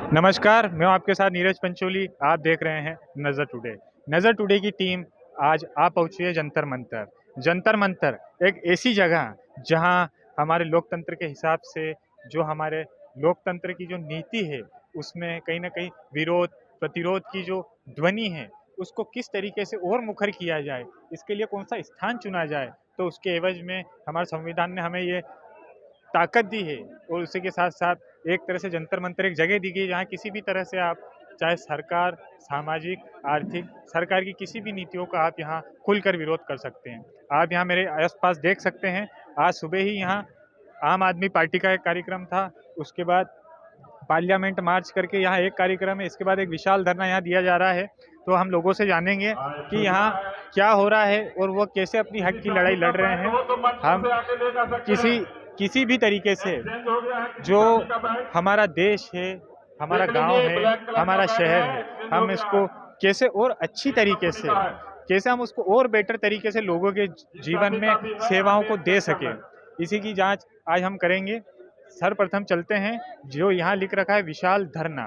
नमस्कार, मैं हूं आपके साथ नीरज पंचोली। आप देख रहे हैं नज़र टुडे। नज़र टुडे की टीम आज आ पहुंची है जंतर मंतर। जंतर मंतर एक ऐसी जगह जहां हमारे लोकतंत्र के हिसाब से जो हमारे लोकतंत्र की जो नीति है उसमें कहीं ना कहीं विरोध प्रतिरोध की जो ध्वनि है उसको किस तरीके से और मुखर किया जाए, इसके लिए कौन सा स्थान चुना जाए, तो उसके एवज में हमारे संविधान ने हमें ये ताकत दी है। और उसी के साथ साथ एक तरह से जंतर मंतर एक जगह दी गई है जहाँ किसी भी तरह से आप चाहे सरकार, सामाजिक, आर्थिक, सरकार की किसी भी नीतियों का आप यहाँ खुलकर विरोध कर सकते हैं। आप यहाँ मेरे आसपास देख सकते हैं, आज सुबह ही यहाँ आम आदमी पार्टी का एक कार्यक्रम था, उसके बाद पार्लियामेंट मार्च करके यहाँ एक कार्यक्रम है, इसके बाद एक विशाल धरना यहाँ दिया जा रहा है। तो हम लोगों से जानेंगे कि यहाँ क्या हो रहा है और वो कैसे अपनी हक की लड़ाई लड़ रहे हैं। हम किसी भी तरीके से जो हमारा देश है, हमारा गांव है, हमारा शहर है, हम इसको कैसे और अच्छी तरीके से, कैसे हम उसको और बेटर तरीके से लोगों के जीवन में सेवाओं को दे सकें, इसी की जांच आज हम करेंगे। सर्वप्रथम चलते हैं, जो यहाँ लिख रखा है विशाल धरना,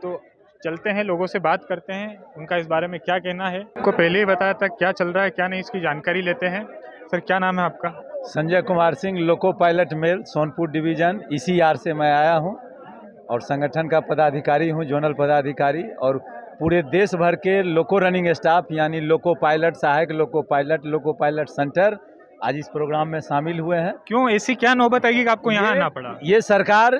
तो चलते हैं, लोगों से बात करते हैं, उनका इस बारे में क्या कहना है। आपको पहले ही बताया था क्या चल रहा है क्या नहीं, इसकी जानकारी लेते हैं। सर, क्या नाम है आपका? Sanjay Kumar Singh, loco pilot mail, Sonpur division ECR से मैं आया हूं और संगठन का पदाधिकारी हूं, जोनल पदाधिकारी। और पूरे देश भर के लोको रनिंग स्टाफ यानी लोको पायलट, सहायक लोको पायलट सेंटर आज इस प्रोग्राम में शामिल हुए हैं। क्यों, ऐसी क्या नौबत आई कि आपको यहाँ आना पड़ा? ये सरकार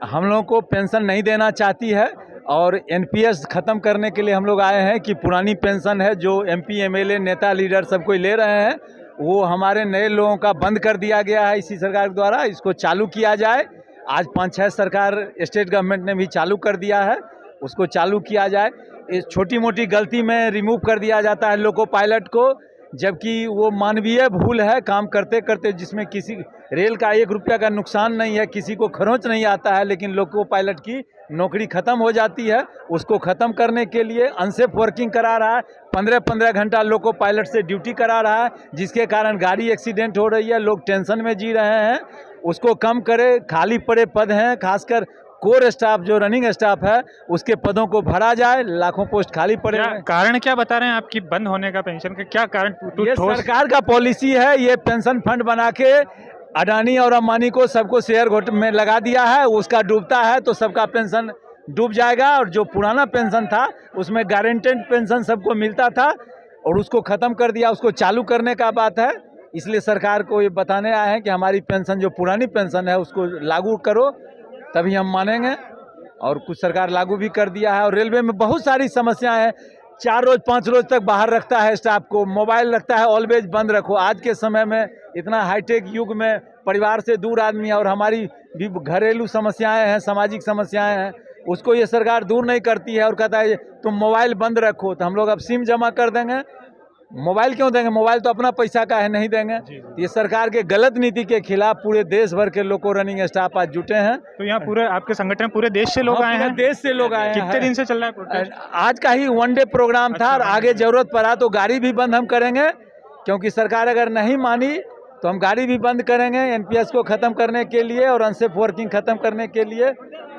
हम लोगों को पेंशन नहीं देना चाहती है और NPS ख़त्म करने के लिए हम लोग आए हैं कि पुरानी पेंशन है जो MP MLA नेता लीडर सब कोई ले रहे हैं, वो हमारे नए लोगों का बंद कर दिया गया है इसी सरकार द्वारा। इसको चालू किया जाए। आज 5-6 सरकार स्टेट गवर्नमेंट ने भी चालू कर दिया है, उसको चालू किया जाए। इस छोटी मोटी गलती में रिमूव कर दिया जाता है लोको पायलट को, जबकि वो मानवीय भूल है काम करते करते, जिसमें किसी रेल का 1 रुपया का नुकसान नहीं है, किसी को खरोंच नहीं आता है, लेकिन लोको पायलट की नौकरी ख़त्म हो जाती है। उसको ख़त्म करने के लिए अनसेफ वर्किंग करा रहा है, 15-15 घंटा लोको पायलट से ड्यूटी करा रहा है, जिसके कारण गाड़ी एक्सीडेंट हो रही है, लोग टेंशन में जी रहे हैं। उसको कम करे, खाली पड़े पद हैं, खासकर कोर स्टाफ जो रनिंग स्टाफ है उसके पदों को भरा जाए, लाखों पोस्ट खाली पड़े हैं। कारण क्या बता रहे हैं आपकी बंद होने का पेंशन का, क्या कारण? ये सरकार का पॉलिसी है, ये पेंशन फंड बना के अडानी और अंबानी को सबको शेयर घोट में लगा दिया है, उसका डूबता है तो सबका पेंशन डूब जाएगा। और जो पुराना पेंशन था उसमें गारंटेड पेंशन सबको मिलता था और उसको ख़त्म कर दिया, उसको चालू करने का बात है। इसलिए सरकार को ये बताने आए हैं कि हमारी पेंशन जो पुरानी पेंशन है उसको लागू करो, तभी हम मानेंगे। और कुछ सरकार लागू भी कर दिया है। और रेलवे में बहुत सारी समस्याएं हैं, 4 रोज 5 रोज तक बाहर रखता है स्टाफ को, मोबाइल रखता है ऑलवेज बंद रखो। आज के समय में इतना हाईटेक युग में परिवार से दूर आदमी है और हमारी भी घरेलू समस्याएं हैं, सामाजिक समस्याएं हैं, उसको ये सरकार दूर नहीं करती है और कहता है तुम मोबाइल बंद रखो। तो हम लोग अब सिम जमा कर देंगे, मोबाइल क्यों देंगे? मोबाइल तो अपना पैसा का है, नहीं देंगे। ये सरकार के गलत नीति के खिलाफ पूरे देश भर के लोको रनिंग स्टाफ आज जुटे हैं। तो यहाँ पूरे आपके संगठन पूरे देश से लोग आए हैं? देश से लोग आए हैं। कितने दिन से चल रहा है प्रोटेस्ट? आज का ही 1 डे प्रोग्राम था और आगे जरूरत पड़ा तो गाड़ी भी बंद हम करेंगे, क्योंकि सरकार अगर नहीं मानी तो हम गाड़ी भी बंद करेंगे NPS को ख़त्म करने के लिए और अनसेफ वर्किंग ख़त्म करने के लिए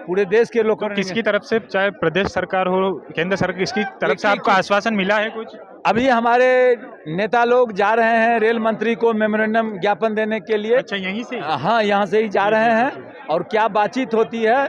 पूरे देश के लोग। किसकी तरफ से, चाहे प्रदेश सरकार हो, केंद्र सरकार, किसकी तरफ से आपको आश्वासन मिला है कुछ? अभी हमारे नेता लोग जा रहे हैं रेल मंत्री को मेमोरेंडम ज्ञापन देने के लिए। अच्छा, यहीं से? हाँ, यहाँ से ही जा रहे हैं। और क्या बातचीत होती है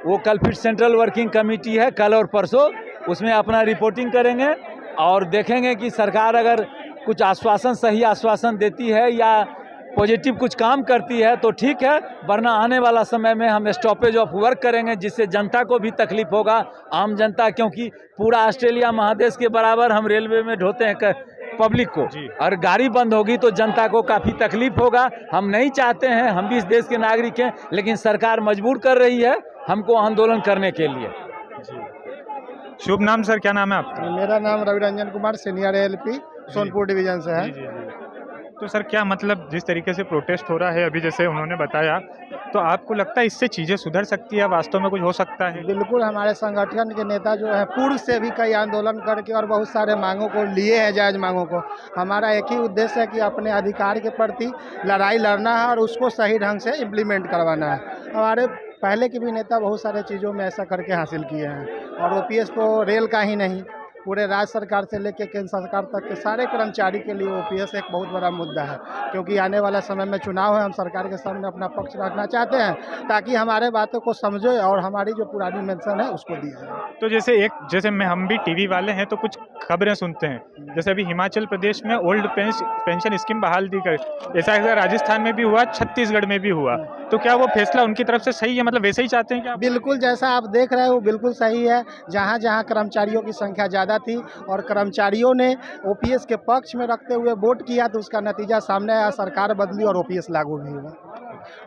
वो कल फिर सेंट्रल वर्किंग कमेटी है, कल और परसों, उसमें अपना रिपोर्टिंग करेंगे और देखेंगे कि सरकार अगर कुछ आश्वासन, सही आश्वासन देती है या पॉजिटिव कुछ काम करती है तो ठीक है, वरना आने वाला समय में हम स्टॉपेज ऑफ वर्क करेंगे, जिससे जनता को भी तकलीफ होगा, आम जनता, क्योंकि पूरा ऑस्ट्रेलिया महादेश के बराबर हम रेलवे में ढोते हैं पब्लिक को, और गाड़ी बंद होगी तो जनता को काफ़ी तकलीफ होगा। हम नहीं चाहते हैं, हम भी इस देश के नागरिक हैं, लेकिन सरकार मजबूर कर रही है हमको आंदोलन करने के लिए। शुभ नाम सर, क्या नाम है आपका? मेरा नाम Ravi Ranjan Kumar, senior ALP Sonpur division से है। तो सर, क्या मतलब जिस तरीके से प्रोटेस्ट हो रहा है अभी, जैसे उन्होंने बताया, तो आपको लगता है इससे चीज़ें सुधर सकती है, वास्तव में कुछ हो सकता है? बिल्कुल, हमारे संगठन के नेता जो है पूर्व से भी कई आंदोलन करके और बहुत सारे मांगों को लिए हैं, जायज मांगों को। हमारा एक ही उद्देश्य है कि अपने अधिकार के प्रति लड़ाई लड़ना है और उसको सही ढंग से इम्प्लीमेंट करवाना है। हमारे पहले के भी नेता बहुत सारे चीज़ों में ऐसा करके हासिल किए हैं। और ओपीएस तो रेल का ही नहीं, पूरे राज्य सरकार से लेकर केंद्र सरकार तक के सारे कर्मचारी के लिए ओपीएस एक बहुत बड़ा मुद्दा है। क्योंकि आने वाला समय में चुनाव है, हम सरकार के सामने अपना पक्ष रखना चाहते हैं ताकि हमारे बातों को समझे और हमारी जो पुरानी पेंशन है उसको दिया जाए। तो जैसे हम भी टीवी वाले हैं तो कुछ खबरें सुनते हैं, जैसे अभी हिमाचल प्रदेश में ओल्ड पेंशन स्कीम बहाल दी गई, ऐसा राजस्थान में भी हुआ, छत्तीसगढ़ में भी हुआ, तो क्या वो फैसला उनकी तरफ से सही है, मतलब वैसे ही चाहते हैं क्या? बिल्कुल जैसा आप देख रहे हैं वो बिल्कुल सही है। जहाँ जहाँ कर्मचारियों की संख्या ज़्यादा थी और कर्मचारियों ने ओपीएस के पक्ष में रखते हुए वोट किया तो उसका नतीजा सामने आया, सरकार बदली और ओपीएस लागू भी हुआ।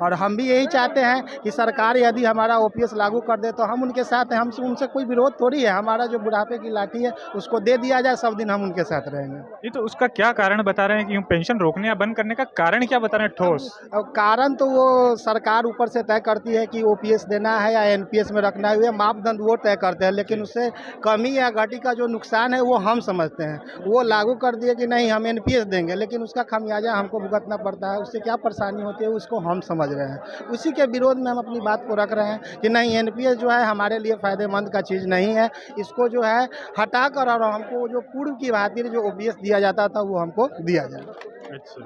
और हम भी यही चाहते हैं कि सरकार यदि हमारा ओपीएस लागू कर दे तो हम उनके साथ हैं, हमसे उनसे कोई विरोध थोड़ी है। हमारा जो बुढ़ापे की लाठी है उसको दे दिया जाए, सब दिन हम उनके साथ रहेंगे। ये तो उसका क्या कारण बता रहे हैं कि पेंशन रोकने या बंद करने का कारण क्या बता रहे हैं ठोस? अब कारण तो वो सरकार ऊपर से तय करती है कि ओपीएस देना है या एनपीएस में रखना है, ये मापदंड वो तय करते हैं। लेकिन उससे कमी या घटी का जो नुकसान है वो हम समझते हैं। वो लागू कर दिए कि नहीं हम एनपीएस देंगे, लेकिन उसका खामियाजा हमको भुगतना पड़ता है। उससे क्या परेशानी होती है उसको हम समझ रहे हैं। उसी के विरोध में हम अपनी बात को रख रहे हैं कि नहीं, एनपीएस जो है हमारे लिए फ़ायदेमंद का चीज़ नहीं है। इसको जो है हटा कर और हमको जो पूर्व की भांति जो ओपीएस दिया जाता था वो हमको दिया जाए। अच्छा,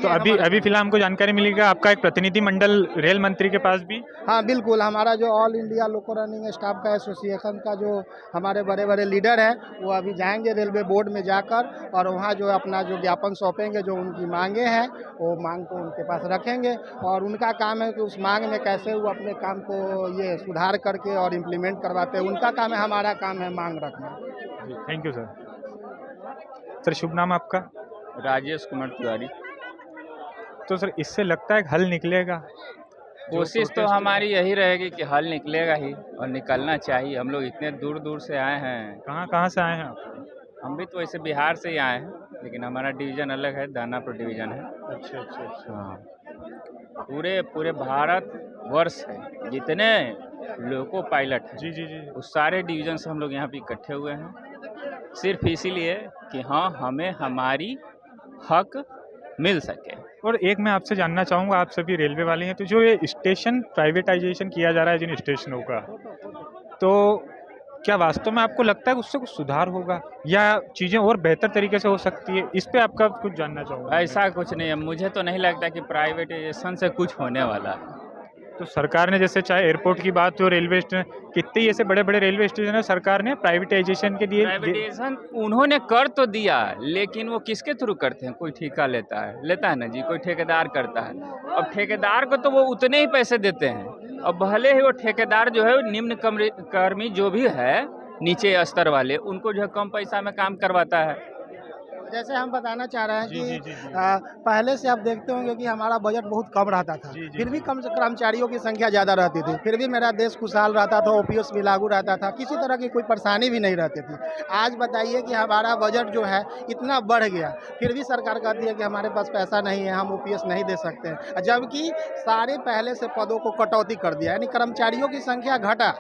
तो अभी फिलहाल हमको जानकारी मिलेगा आपका एक प्रतिनिधि मंडल रेल मंत्री के पास भी? हाँ बिल्कुल, हमारा जो ऑल इंडिया लोको रनिंग स्टाफ का एसोसिएशन का जो हमारे बड़े बड़े लीडर हैं वो अभी जाएंगे रेलवे बोर्ड में जाकर और वहाँ जो अपना जो ज्ञापन सौंपेंगे, जो उनकी मांगे हैं वो मांग को उनके पास रखेंगे। और उनका काम है कि उस मांग में कैसे वो अपने काम को ये सुधार करके और इम्प्लीमेंट करवाते हैं। उनका काम है, हमारा काम है मांग रखना। Thank you sir. सर शुभ नाम आपका? राजेश कुमार तिवारी। तो सर इससे लगता है हल निकलेगा? कोशिश तो हमारी यही रहेगी कि हल निकलेगा ही और निकलना चाहिए। हम लोग इतने दूर दूर से आए हैं। कहाँ से आए हैं आप? हम भी तो वैसे बिहार से ही आए हैं, लेकिन हमारा डिवीज़न अलग है, दानापुर डिवीज़न है। अच्छा। हाँ, पूरे भारत वर्ष है जितने लोको पायलट हैं, जी। उस सारे डिवीज़न से हम लोग यहाँ पे इकट्ठे हुए हैं, सिर्फ इसीलिए कि हाँ हमें हमारी हक मिल सके। और एक मैं आपसे जानना चाहूँगा, आप सभी रेलवे वाले हैं, तो जो ये स्टेशन प्राइवेटाइजेशन किया जा रहा है जिन स्टेशनों का, तो क्या वास्तव में आपको लगता है कि उससे कुछ सुधार होगा या चीज़ें और बेहतर तरीके से हो सकती है? इस पे आपका कुछ जानना चाहूँगा। ऐसा कुछ नहीं है, मुझे तो नहीं लगता कि प्राइवेटाइजेशन से कुछ होने वाला है। तो सरकार ने जैसे चाहे एयरपोर्ट की बात हो, रेलवे स्टेशन, कितने ऐसे बड़े बड़े रेलवे स्टेशन है सरकार ने प्राइवेटाइजेशन के लिए प्राइवेटाइजेशन उन्होंने कर तो दिया, लेकिन वो किसके थ्रू करते हैं? कोई ठेका लेता है ना जी, कोई ठेकेदार करता है। अब ठेकेदार को तो वो उतने ही पैसे देते हैं। अब भले ही वो ठेकेदार जो है निम्न कर्मी जो भी है नीचे स्तर वाले, उनको जो है कम पैसा में काम करवाता है। जैसे हम बताना चाह रहे हैं कि जी। पहले से आप देखते होंगे कि हमारा बजट बहुत कम रहता था, फिर भी कम कर्मचारियों की संख्या ज़्यादा रहती थी, फिर भी मेरा देश खुशहाल रहता था, ओपीएस भी लागू रहता था, किसी तरह की कोई परेशानी भी नहीं रहती थी। आज बताइए कि हमारा बजट जो है इतना बढ़ गया, फिर भी सरकार कहती है कि हमारे पास पैसा नहीं है, हम ओपीएस नहीं दे सकते हैं, जबकि सारे पहले से पदों को कटौती कर दिया, यानी कर्मचारियों की संख्या घटा,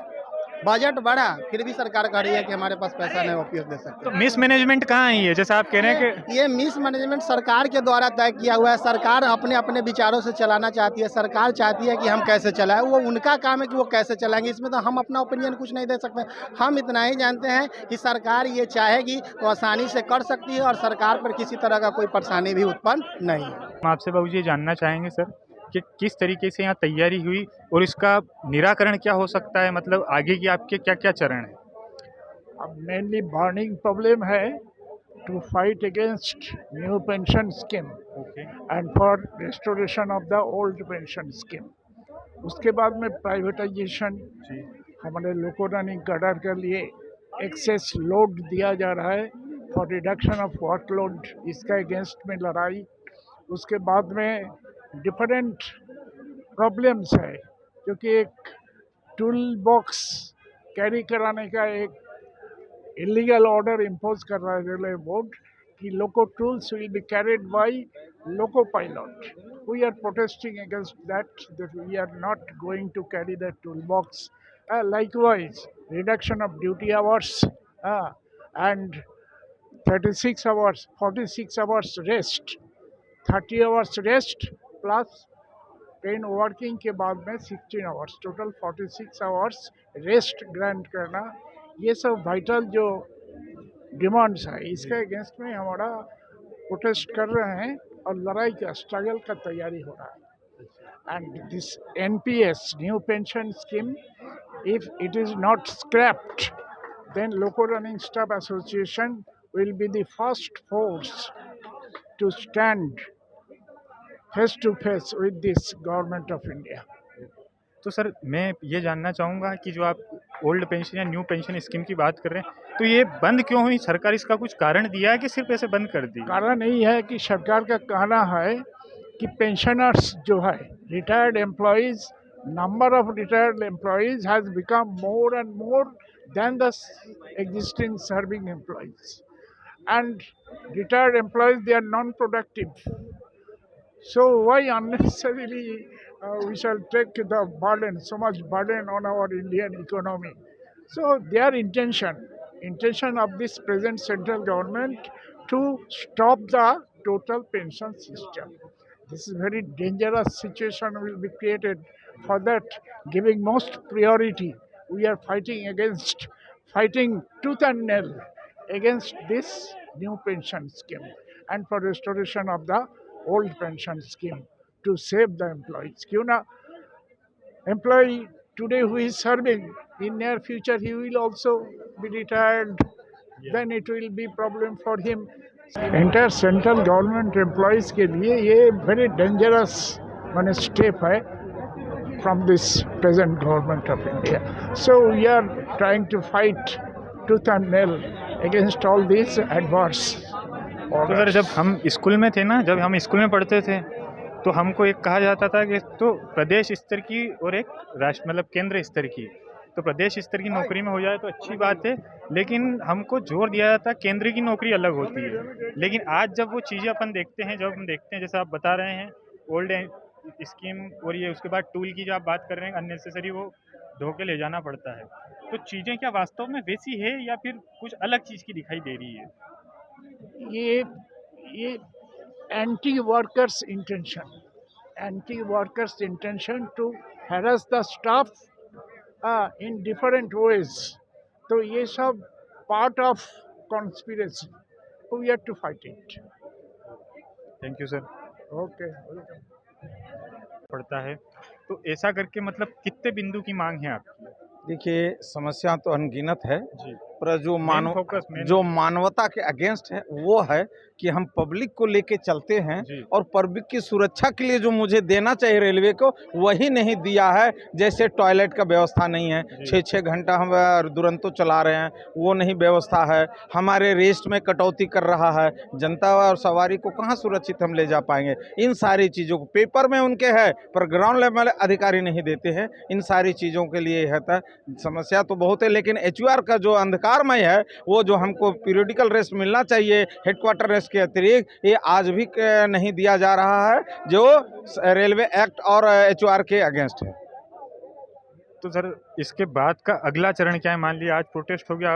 बजट बढ़ा, फिर भी सरकार कह रही है कि हमारे पास पैसा नहीं, ओपीएस दे सकते। तो मिस मैनेजमेंट कहाँ है ये, जैसा आप कह रहे हैं कि ये मिस मैनेजमेंट सरकार के द्वारा तय किया हुआ है। सरकार अपने अपने विचारों से चलाना चाहती है, सरकार चाहती है कि हम कैसे चलाएं, वो उनका काम है कि वो कैसे चलाएंगे, इसमें तो हम अपना ओपिनियन कुछ नहीं दे सकते। हम इतना ही जानते हैं कि सरकार ये चाहेगी तो आसानी से कर सकती है और सरकार पर किसी तरह का कोई परेशानी भी उत्पन्न नहीं है। हम आपसे बाबू जी जानना चाहेंगे सर कि किस तरीके से यहाँ तैयारी हुई और इसका निराकरण क्या हो सकता है, मतलब आगे की आपके क्या क्या चरण है? अब मेनली बर्निंग प्रॉब्लम है to fight against new pension scheme and for restoration of the old pension scheme. उसके बाद में प्राइवेटाइजेशन, हमारे लोको रनिंग कैडर के लिए एक्सेस लोड दिया जा रहा है फॉर रिडक्शन ऑफ वर्कलोड, इसका अगेंस्ट में लड़ाई। उसके बाद में डिफरेंट प्रॉब्लम्स है, क्योंकि एक टूल बॉक्स कैरी कराने का एक इलीगल ऑर्डर इम्पोज कर रहा है रेलवे बोर्ड कि loco tools will be carried by loco pilot. We are protesting against that we are not going to carry the tool box. Likewise, reduction of duty hours and 36 hours, 46 hours rest, 30 hours rest plus train working के बाद में 16 hours, total 46 hours rest grant करना, ये सब vital जो demands है, इसके against में हमारा प्रोटेस्ट कर रहे हैं और लड़ाई का, स्ट्रगल का तैयारी हो रहा है. And this NPS, new pension scheme, if it is not scrapped, then Loco Running Staff Association will be the first force to stand face to face with this government of India. तो sir मैं ये जानना चाहूँगा कि जो आप old pension या new pension scheme की बात कर रहे हैं, तो ये बंद क्यों हुई? सरकार इसका कुछ कारण दिया है कि सिर्फ ऐसे बंद कर दी? कारण यही है कि सरकार का कहना है कि पेंशनर्स जो है, retired employees, number of retired employees has become more and more than the existing serving employees, and retired employees, they are non-productive, so why unnecessarily we shall take the burden, so much burden on our Indian economy. So their intention of this present central government to stop the total pension system. This is very dangerous situation will be created. For that, giving most priority, we are fighting tooth and nail against this new pension scheme and for restoration of the old pension scheme to save the employees. क्यों ना employee today who is serving, in near future he will also be retired, then it will be problem for him. Entire central government employees के लिए ये very dangerous one step है from this present government of India. So we are trying to fight tooth and nail against all these adverse तो sir जब हम school में थे ना, जब हम स्कूल में पढ़ते थे, तो हमको एक कहा जाता था कि तो प्रदेश स्तर की और एक राष्ट्र मतलब केंद्र स्तर की, तो प्रदेश स्तर की नौकरी में हो जाए तो अच्छी बात है, लेकिन हमको जोर दिया जाता केंद्र की नौकरी अलग होती है. लेकिन आज जब वो चीज़ें अपन देखते हैं, जब हम देखते हैं जैसे आप बता रहे हैं ओल्ड स्कीम और ये उसके बाद टूल की जो आप बात कर रहे हैं, अननेसेसरी वो धोके ले जाना पड़ता है, तो चीज़ें क्या वास्तव में वैसी है या फिर कुछ अलग चीज़ की दिखाई दे रही है? ये anti workers intention to harass the staff in different ways, तो ये सब part of conspiracy, we have to fight it. Thank you sir. Okay. पड़ता है तो ऐसा करके मतलब कितने बिंदु की मांग है आपकी? देखिए, समस्या तो अनगिनत है, जी. पर जो मानवता के अगेंस्ट है वो है कि हम पब्लिक को लेके चलते हैं जी. और पब्लिक की सुरक्षा के लिए जो मुझे देना चाहिए रेलवे को, वही नहीं दिया है. जैसे टॉयलेट का व्यवस्था नहीं है, 6-6 घंटा हम दुरंतो चला रहे हैं, वो नहीं व्यवस्था है. हमारे रेस्ट में कटौती कर रहा है. जनता और सवारी को कहाँ सुरक्षित हम ले जा पाएंगे? इन सारी चीज़ों को पेपर में उनके है, पर ग्राउंड लेवल अधिकारी नहीं देते हैं. इन सारी चीज़ों के लिए है था. समस्या तो बहुत है, लेकिन HUR का जो अंधकारमय है, वो जो हमको पीरियडिकल रेस्ट मिलना चाहिए हेडक्वार्टर रेस्ट के अतिरिक्त, ये आज भी नहीं दिया जा रहा है, जो रेलवे एक्ट और HUR के अगेंस्ट है. तो सर इसके बाद का अगला चरण क्या है? मान लिया आज प्रोटेस्ट हो गया,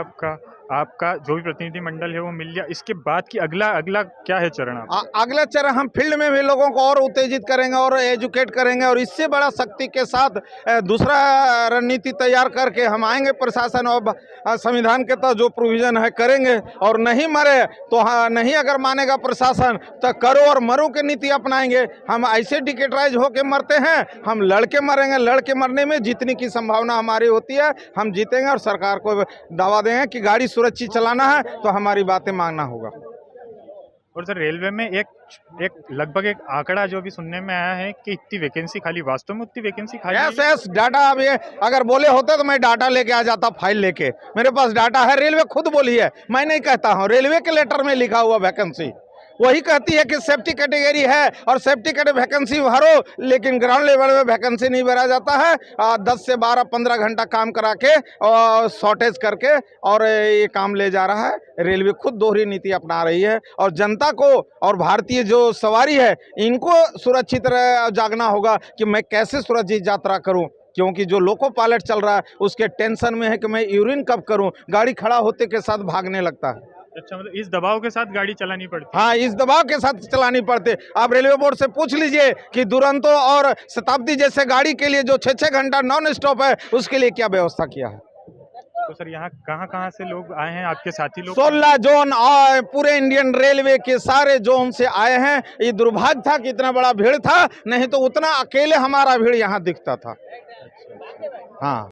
आपका जो भी प्रतिनिधि मंडल है वो मिल गया, इसके बाद की अगला क्या है चरण? अगला चरण हम फील्ड में भी लोगों को और उत्तेजित करेंगे और एजुकेट करेंगे, और इससे बड़ा शक्ति के साथ दूसरा रणनीति तैयार करके हम आएंगे. प्रशासन और संविधान के तहत जो प्रोविजन है करेंगे, और नहीं मरे तो नहीं अगर मानेगा प्रशासन तो करो और मरो की नीति अपनाएंगे. हम ऐसे डिकेटराइज होके मरते हैं, हम लड़के मरेंगे. लड़के मरने में जीतने की संभावना हमारी होती है, हम जीतेंगे और सरकार को दावा देंगे कि गाड़ी सुरक्षित चलाना है तो हमारी बातें मानना होगा. और सर रेलवे में एक लगभग एक आंकड़ा जो भी सुनने में आया है कि इतनी वैकेंसी खाली, वास्तव में उतनी वैकेंसी खाली? Yes data. अभी अगर बोले होते तो मैं डाटा लेके आ जाता, फाइल लेके. मेरे पास डाटा है, रेलवे खुद बोली है, मैं नहीं कहता हूँ. रेलवे के लेटर में लिखा हुआ वैकेंसी वही कहती है कि सेफ्टी कैटेगरी है और सेफ्टी कैटेगरी वैकेंसी भरो, लेकिन ग्राउंड लेवल में वैकेंसी नहीं भरा जाता है. 10 से 12-15 घंटा काम करा के और शॉर्टेज करके और ये काम ले जा रहा है. रेलवे खुद दोहरी नीति अपना रही है, और जनता को और भारतीय जो सवारी है इनको सुरक्षित जागना होगा कि मैं कैसे सुरक्षित यात्रा करूँ, क्योंकि जो लोको पायलट चल रहा है उसके टेंशन में है कि मैं यूरिन कब करूं, गाड़ी खड़ा होते के साथ भागने लगता है. अच्छा, मतलब इस दबाव के साथ गाड़ी चलानी पड़ती है। हाँ, इस दबाव के साथ चलानी पड़ती। आप रेलवे बोर्ड से पूछ लीजिए कि दुरंतो और शताब्दी जैसे गाड़ी के लिए जो 6-6 घंटा नॉन स्टॉप है, उसके लिए क्या व्यवस्था किया है। तो सर यहाँ कहाँ से लोग आए हैं, आपके साथी लोग? 16 जोन और पूरे इंडियन रेलवे के सारे जोन से आए हैं। ये दुर्भाग्य था कि इतना बड़ा भीड़ था, नहीं तो उतना अकेले हमारा भीड़ यहाँ दिखता था। हाँ।